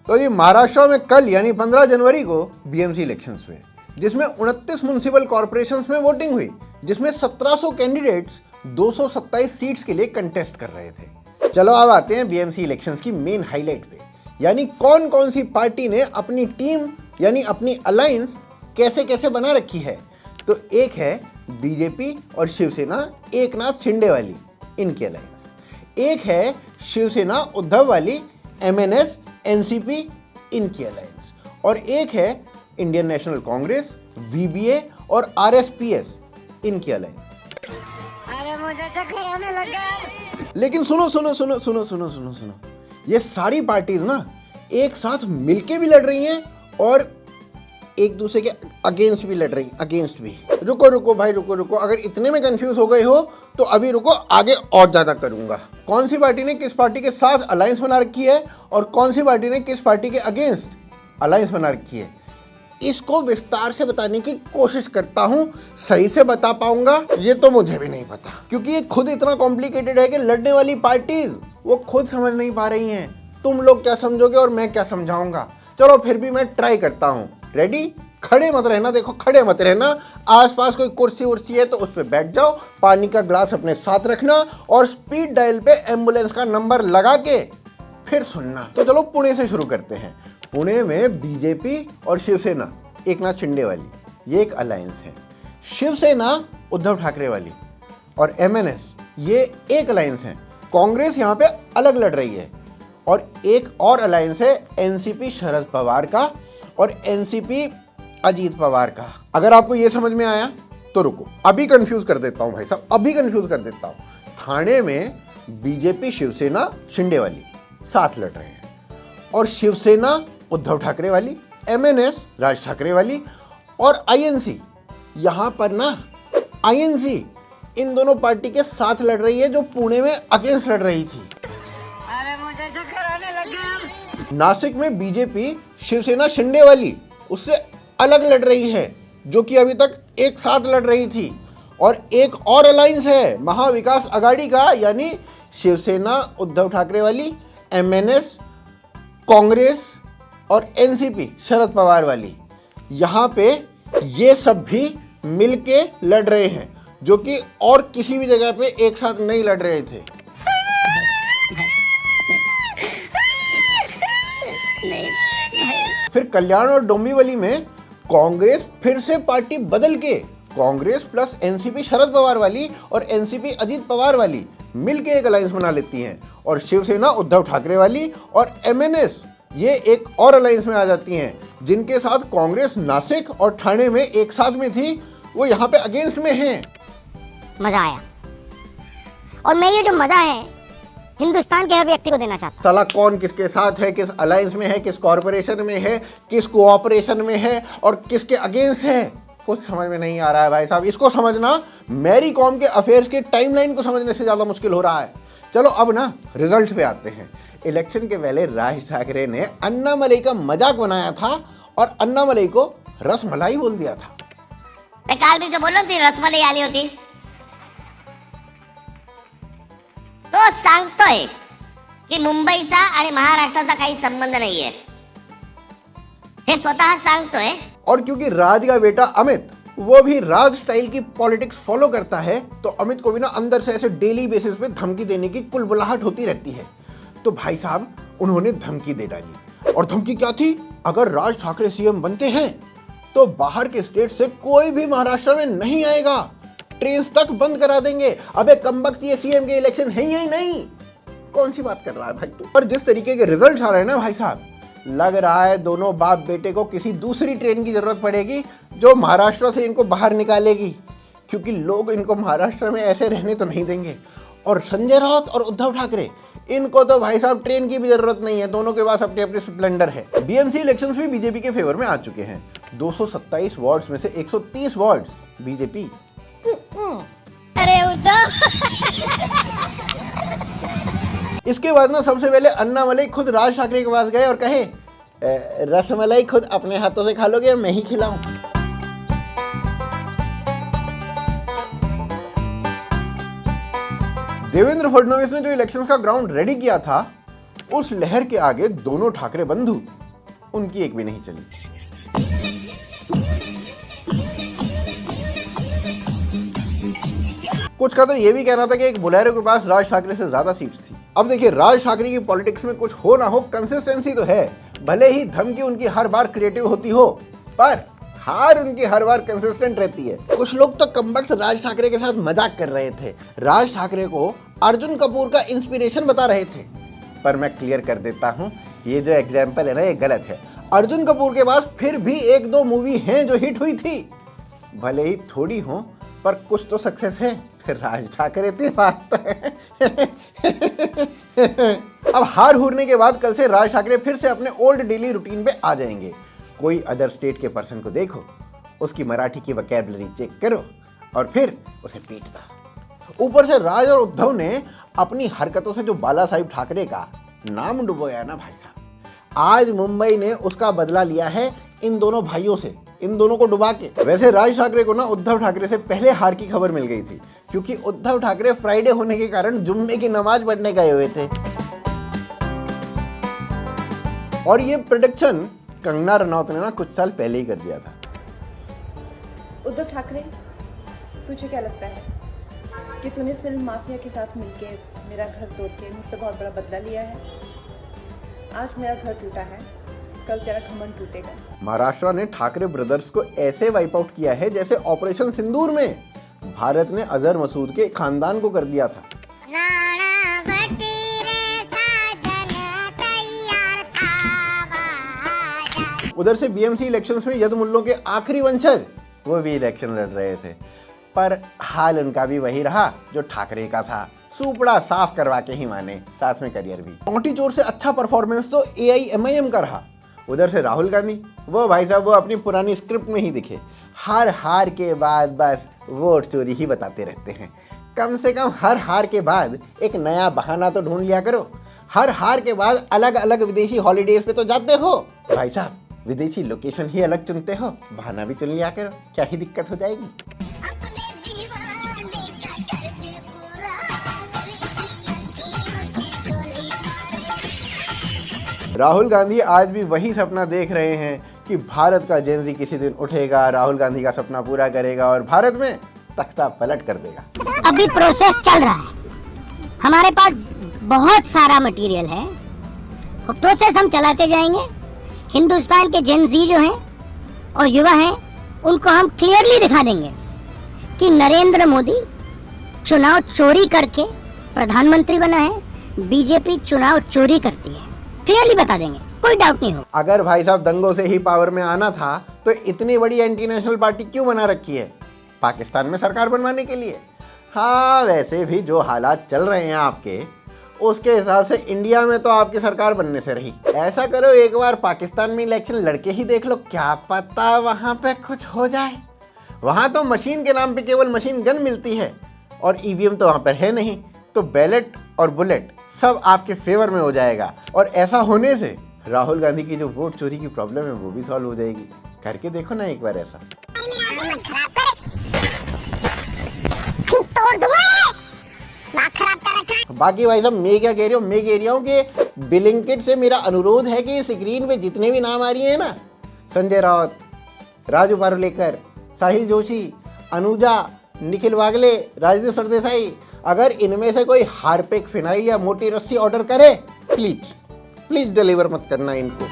तो ये महाराष्ट्र में कल यानी 15 जनवरी को बीएमसी इलेक्शंस हुए, जिसमें 29 म्युनिसिपल कॉर्पोरेशंस में वोटिंग हुई, जिसमें 1700 कैंडिडेट्स 227 सीट्स के लिए कंटेस्ट कर रहे थे। चलो अब आते हैं बीएमसी इलेक्शंस की मेन हाईलाइट पे, यानी कौन कौन सी पार्टी ने अपनी टीम यानी अपनी अलायंस कैसे कैसे बना रखी है। तो एक है बीजेपी और शिवसेना एकनाथ शिंदे वाली, इनकी अलायंस। एक है शिवसेना उद्धव वाली एमएनएस एनसीपी, इनकी अलायंस। और एक है इंडियन नेशनल कांग्रेस वीबीए और आरएसपीएस, इनकी अलायंस। अरे मुझे चक्कर आने लगा। लेकिन सुनो सुनो सुनो सुनो सुनो सुनो सुनो, ये सारी पार्टीज ना एक साथ मिलके भी लड़ रही हैं और एक दूसरे के अगेंस्ट भी लड़ रही, अगेंस्ट भी। रुको रुको भाई, रुको रुको, अगर इतने में कंफ्यूज हो गए हो तो अभी रुको, आगे और ज्यादा करूंगा। कौन सी पार्टी ने किस पार्टी के साथ अलायंस बना रखी है और कौन सी पार्टी ने किस पार्टी के अगेंस्ट अलायंस बना रखी है, इसको विस्तार से बताने की कोशिश करता हूं। सही से बता पाऊंगा ये तो मुझे भी नहीं पता, क्योंकि ये खुद इतना कॉम्प्लिकेटेड है कि लड़ने वाली पार्टीज वो खुद समझ नहीं पा रही हैं। तुम लोग क्या समझोगे और मैं क्या समझाऊंगा। चलो फिर भी मैं ट्राई करता हूं। रेडी? खड़े मत रहना, देखो खड़े मत रहना। आसपास कोई कुर्सी उर्सी है तो उस पर बैठ जाओ, पानी का ग्लास अपने साथ रखना और स्पीड डायल पे एम्बुलेंस का नंबर लगा के फिर सुनना। तो चलो पुणे से शुरू करते हैं। पुणे में बीजेपी और शिवसेना एकनाथ शिंदे वाली, ये एक अलायंस है। शिवसेना उद्धव ठाकरे वाली और एमएनएस, ये एक अलायंस है। कांग्रेस यहाँ पे अलग लड़ रही है। और एक और अलायंस है एनसीपी शरद पवार का और एनसीपी अजीत पवार का। अगर आपको ये समझ में आया तो रुको, अभी कंफ्यूज कर देता हूं भाई साहब, अभी कंफ्यूज कर देता हूं। थाने में बीजेपी शिवसेना शिंदे वाली साथ लड़ रहे हैं और शिवसेना उद्धव ठाकरे वाली, एमएनएस राज ठाकरे वाली और आईएनसी, यहां पर ना आईएनसी इन दोनों पार्टी के साथ लड़ रही है जो पुणे में अगेंस्ट लड़ रही थी। अरे मुझे चक्कर आने लगा। नासिक में बीजेपी शिवसेना शिंदे वाली उससे अलग लड़ रही है, जो कि अभी तक एक साथ लड़ रही थी। और एक और अलायंस है महाविकास आघाड़ी का, यानी शिवसेना उद्धव ठाकरे वाली, एमएनएस कांग्रेस और एनसीपी शरद पवार वाली। यहाँ पे ये सब भी मिलके लड़ रहे हैं, जो कि और किसी भी जगह पे एक साथ नहीं लड़ रहे थे। फिर कल्याण और डोंबिवली में कांग्रेस फिर से पार्टी बदल के कांग्रेस प्लस एनसीपी शरद पवार वाली और एनसीपी अजीत पवार वाली मिलके एक अलायंस बना लेती हैं और शिवसेना उद्धव ठाकरे वाली और एमएनएस ये एक और अलायंस में आ जाती हैं, जिनके साथ कांग्रेस नासिक और ठाणे में एक साथ में थी, वो यहाँ पे अगेंस्ट में हैं। मजा आया और मैं ये जो मजा है हिंदुस्तान के हर व्यक्ति को देना चाहता हूं। साला कौन किसके साथ है, किस अलायंस में है, किस कॉर्पोरेशन में है, किस कोऑपरेशन में है और किसके अगेंस्ट है, कुछ समझ में नहीं आ रहा है भाई साहब। इसको समझना मैरी कॉम के अफेयर्स के टाइमलाइन को समझने से ज़्यादा मुश्किल हो रहा है। चलो अब ना रिजल्ट्स पे आते हैं। इलेक्शन के पहले राज ठाकरे ने अन्नामलई का मजाक बनाया था और अन्नामलई को रसमलाई बोल दिया था। मैं काल भी जो बोल रही थी रसमलाई आली होती, तो सांगतोय की मुंबईचा आणि महाराष्ट्राचा काही संबंध नाहीये, हे स्वतः सांगतोय। और क्योंकि राज का बेटा अमित वो भी राज स्टाइल की पॉलिटिक्स फॉलो करता है, तो अमित को भी ना अंदर से ऐसे डेली बेसिस पे धमकी देने की कुलबुलाहट होती रहती है। तो भाई साहब उन्होंने धमकी दे डाली। और धमकी क्या थी? अगर राज ठाकरे सीएम बनते हैं तो बाहर के स्टेट से कोई भी महाराष्ट्र में नहीं आएगा, ट्रेन तक बंद करा देंगे। अबे कमबख्त, ये सीएम के इलेक्शन है ही नहीं। कौन सी बात कर रहा है भाई तू? पर जिस तरीके के रिजल्ट्स आ रहे हैं ना भाई साहब, लग रहा है दोनों बाप बेटे को किसी दूसरी ट्रेन की जरूरत पड़ेगी जो महाराष्ट्र से इनको बाहर निकालेगी, क्योंकि लोग इनको महाराष्ट्र में ऐसे रहने तो नहीं देंगे। और संजय राउत और उद्धव ठाकरे, इनको तो भाई साहब ट्रेन की भी जरूरत नहीं है, दोनों के पास अपने अपने स्प्लेंडर है। बीएमसी इलेक्शंस भी बीजेपी के फेवर में आ चुके हैं। 227 वार्ड्स में से 130 वार्ड्स बीजेपी। अरे उद्धव। इसके बाद ना सबसे पहले अन्नामलई खुद राज ठाकरे के पास गए और कहे, रसमलाई खुद अपने हाथों से खा लोगे या मैं ही खिलाऊं? देवेंद्र फडणवीस ने जो इलेक्शंस का ग्राउंड रेडी किया था, उस लहर के आगे दोनों ठाकरे बंधु, उनकी एक भी नहीं चली। कुछ का तो ये भी कहना था कि एक बोलेरो के पास राज ठाकरे से ज्यादा सीट्स थी। अब देखिए, राज ठाकरे की पॉलिटिक्स में कुछ हो ना हो, कंसिस्टेंसी तो है। भले ही धमकी उनकी हर बार क्रिएटिव होती हो, पर हार उनकी हर बार कंसिस्टेंट रहती है। कुछ लोग तो कमबख्त राज ठाकरे के साथ मजाक कर रहे थे, राज ठाकरे को अर्जुन कपूर का इंस्पिरेशन बता रहे थे। पर मैं क्लियर कर देता हूं, ये जो एग्जाम्पल है ना, ये गलत है। अर्जुन कपूर के पास फिर भी 1-2 मूवी हैं जो हिट हुई थी, भले ही थोड़ी हो, पर कुछ तो सक्सेस है। राज ठाकरे के पास तो अब हार हुरने के बाद कल से राज ठाकरे फिर से अपने ओल्ड डेली रूटीन पे आ जाएंगे। कोई अदर स्टेट के पर्सन को देखो, उसकी मराठी की वोकैबुलरी चेक करो और फिर उसे पीट दो। ऊपर से राज और उद्धव ने अपनी हरकतों से जो बाला साहिब ठाकरे का नाम डुबोया ना भाई साहब, आज मुंबई ने उसका बदला लिया है इन दोनों भाइयों से, इन दोनों को डुबा के। वैसे राज ठाकरे को ना उद्धव ठाकरे से पहले हार की खबर मिल गई थी, क्योंकि उद्धव ठाकरे फ्राइडे होने के कारण जुम्मे की नमाज पढ़ने गए हुए थे। और ये प्रेडिक्शन कंगना रनौत ने ना कुछ साल पहले ही कर दिया था। उद्धव ठाकरे, तुझे क्या लगता है कि तूने फिल्म माफिया के साथ मिलके मेरा घर तोड़ के मुझसे बहुत बड़ा बदला लिया है? आज मेरा घर टूटा है, कल तेरा घमंड टूटेगा। महाराष्ट्र ने ठाकरे ब्रदर्स को ऐसे वाइप आउट किया है जैसे ऑपरेशन सिंदूर में भारत ने अजहर मसूद के खानदान को कर दिया था। उधर से बीएमसी इलेक्शंस में यदुमुल्लों के आखिरी वंशज वो भी इलेक्शन लड़ रहे थे, पर हाल उनका भी वही रहा जो ठाकरे का था, सुपड़ा साफ करवा के ही माने, साथ में करियर भी। मोटी चोर से अच्छा परफॉर्मेंस तो AIMIM का रहा। उधर से राहुल गांधी, वो भाई साहब वो अपनी पुरानी स्क्रिप्ट में ही दिखे, हर हार के बाद बस वोट चोरी ही बताते रहते हैं। कम से कम हर हार के बाद एक नया बहाना तो ढूंढ लिया करो। हर हार के बाद अलग अलग विदेशी हॉलीडेज पे तो जाते हो भाई साहब, विदेशी लोकेशन ही अलग चुनते हो, बहाना भी चुन लिया करो, क्या ही दिक्कत हो जाएगी। राहुल गांधी आज भी वही सपना देख रहे हैं कि भारत का जेनजी किसी दिन उठेगा, राहुल गांधी का सपना पूरा करेगा और भारत में तख्ता पलट कर देगा। अभी प्रोसेस चल रहा है, हमारे पास बहुत सारा मटेरियल है और प्रोसेस हम चलाते जाएंगे। हिंदुस्तान के जेनजी जो हैं और युवा हैं, उनको हम क्लियरली दिखा देंगे कि नरेंद्र मोदी चुनाव चोरी करके प्रधानमंत्री बना है, बीजेपी चुनाव चोरी करती है, क्लियरली बता देंगे, कोई डाउट नहीं हो। अगर भाई साहब दंगों से ही पावर में आना था तो इतनी बड़ी एंटी नेशनल पार्टी क्यों बना रखी है? पाकिस्तान में सरकार बनवाने के लिए। हाँ, वैसे भी जो हालात चल रहे हैं आपके, उसके हिसाब से इंडिया में तो आपकी सरकार बनने से रही। ऐसा करो, एक बार पाकिस्तान में इलेक्शन लड़के ही देख लो, क्या पता वहाँ पे कुछ हो जाए। वहाँ तो मशीन के नाम पे केवल मशीन गन मिलती है और EVM तो वहाँ पर है नहीं, तो बैलेट और बुलेट सब आपके फेवर में हो जाएगा। और ऐसा होने से राहुल गांधी की जो वोट चोरी की प्रॉब्लम है वो भी सॉल्व हो जाएगी। करके देखो ना एक बार ऐसा। बाकी भाई साहब मैं क्या कह रही हूँ, मैं कह रही हूँ कि ब्लिंकिट से मेरा अनुरोध है कि स्क्रीन पे जितने भी नाम आ रही है ना, संजय राउत, राजू पारुलेकर, साहिल जोशी, अनुजा, निखिल वागले, राजदीप सरदेसाई, अगर इनमें से कोई हार्पिक, फिनाइल या मोटी रस्सी ऑर्डर करे, प्लीज डिलीवर मत करना इनको।